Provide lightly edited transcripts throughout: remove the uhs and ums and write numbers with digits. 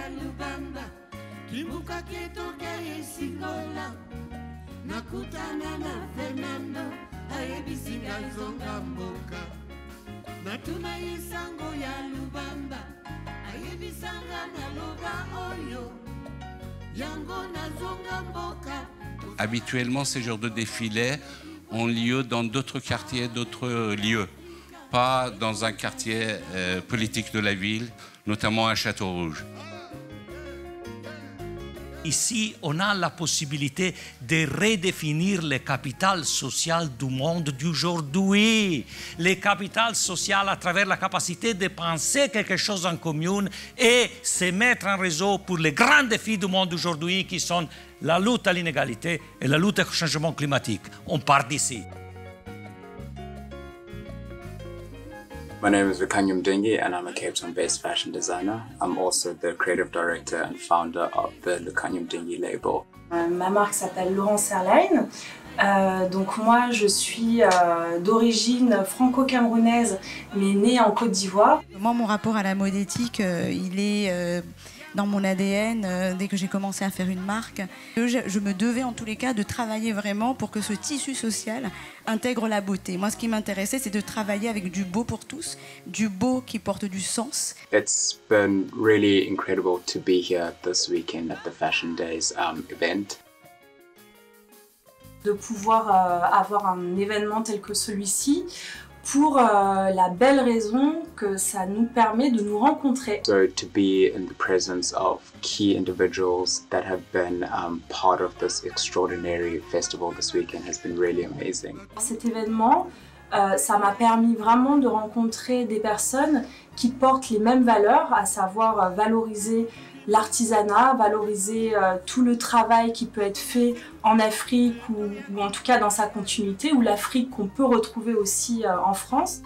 ya Lubamba kimbuka ketoka esingola nakutana na Fernando ayebisinga zonga mboka natuna isango ya Lubamba ayebisanga na loba oyo yango na zonga mboka. Habituellement, ces genres de défilés ont lieu dans d'autres quartiers, d'autres lieux, pas dans un quartier politique de la ville, notamment à Château-Rouge. Ici, on a la possibilité de redéfinir les capitales sociales du monde d'aujourd'hui. Les capitales sociales à travers la capacité de penser quelque chose en commune et se mettre en réseau pour les grands défis du monde d'aujourd'hui qui sont la lutte à l'inégalité et la lutte au changement climatique. On part d'ici. My name is Lukanyum Mdengi and I'm a Cape Town-based fashion designer. I'm also the creative director and founder of the Lukanyum Mdengi label. Ma marque s'appelle Laurence Airline. Donc moi je suis d'origine franco-camerounaise mais née en Côte d'Ivoire. Moi mon rapport à la mode éthique il est dans mon ADN dès que j'ai commencé à faire une marque. Je me devais en tous les cas de travailler vraiment pour que ce tissu social intègre la beauté. Moi ce qui m'intéressait c'est de travailler avec du beau pour tous, du beau qui porte du sens. It's been really incredible to be here this weekend at the Fashion Days event. De pouvoir avoir un événement tel que celui-ci pour la belle raison que ça nous permet de nous rencontrer. So to be in the presence of key individuals that have been part of this extraordinary festival this weekend has been really amazing. Cet événement, ça m'a permis vraiment de rencontrer des personnes qui portent les mêmes valeurs, à savoir valoriser l'artisanat, valoriser tout le travail qui peut être fait en Afrique ou en tout cas dans sa continuité, ou l'Afrique qu'on peut retrouver aussi en France.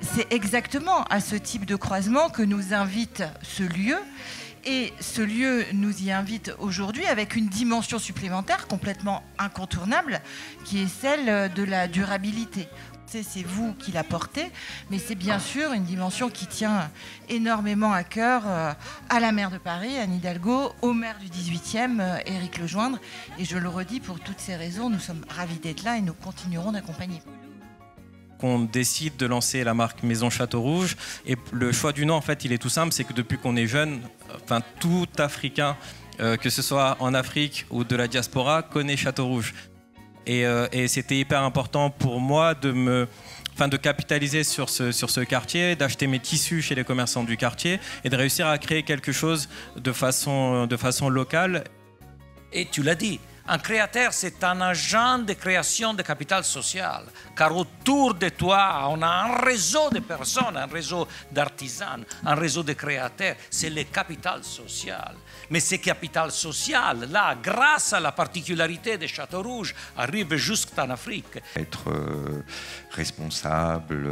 C'est exactement à ce type de croisement que nous invite ce lieu. Et ce lieu nous y invite aujourd'hui avec une dimension supplémentaire complètement incontournable qui est celle de la durabilité. C'est vous qui la portez, mais c'est bien sûr une dimension qui tient énormément à cœur à la maire de Paris, Anne Hidalgo, au maire du 18e, Éric Lejoindre. Et je le redis, pour toutes ces raisons, nous sommes ravis d'être là et nous continuerons d'accompagner. Qu'on décide de lancer la marque Maison Château Rouge. Et le choix du nom, en fait, il est tout simple, c'est que depuis qu'on est jeune, enfin tout Africain, que ce soit en Afrique ou de la diaspora, connaît Château Rouge. Et c'était hyper important pour moi de capitaliser sur ce quartier, d'acheter mes tissus chez les commerçants du quartier et de réussir à créer quelque chose de façon locale. Et tu l'as dit, un créateur, c'est un agent de création de capital social. Car autour de toi, on a un réseau de personnes, un réseau d'artisans, un réseau de créateurs. C'est le capital social. Mais ce capital social, là, grâce à la particularité de Château Rouge, arrive jusqu'en Afrique. Être responsable,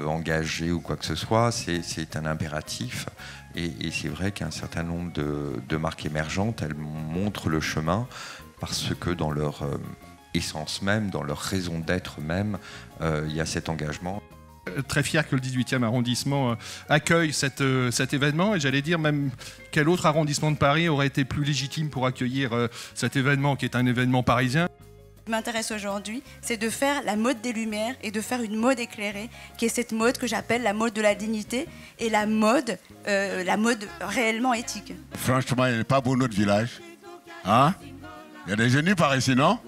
engagé ou quoi que ce soit, c'est un impératif. Et c'est vrai qu'un certain nombre de marques émergentes, elles montrent le chemin parce que dans leur essence même, dans leur raison d'être même, il y a cet engagement. Très fier que le 18e arrondissement accueille cet événement, et j'allais dire même quel autre arrondissement de Paris aurait été plus légitime pour accueillir cet événement qui est un événement parisien. Ce qui m'intéresse aujourd'hui, c'est de faire la mode des Lumières et de faire une mode éclairée, qui est cette mode que j'appelle la mode de la dignité et la mode réellement éthique. Franchement, il n'est pas beau notre village. Hein? Il y a des génies par ici, non?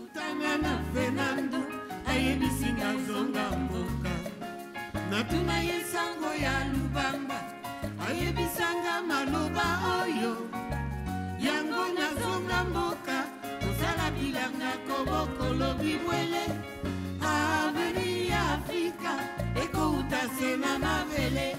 Natuna yesango ya Lubamba ayebisanga maloba oyo yango nazonga mboka kozala bilanga kobokolo bibwele aveni ya Afrika ekouta sena mabele.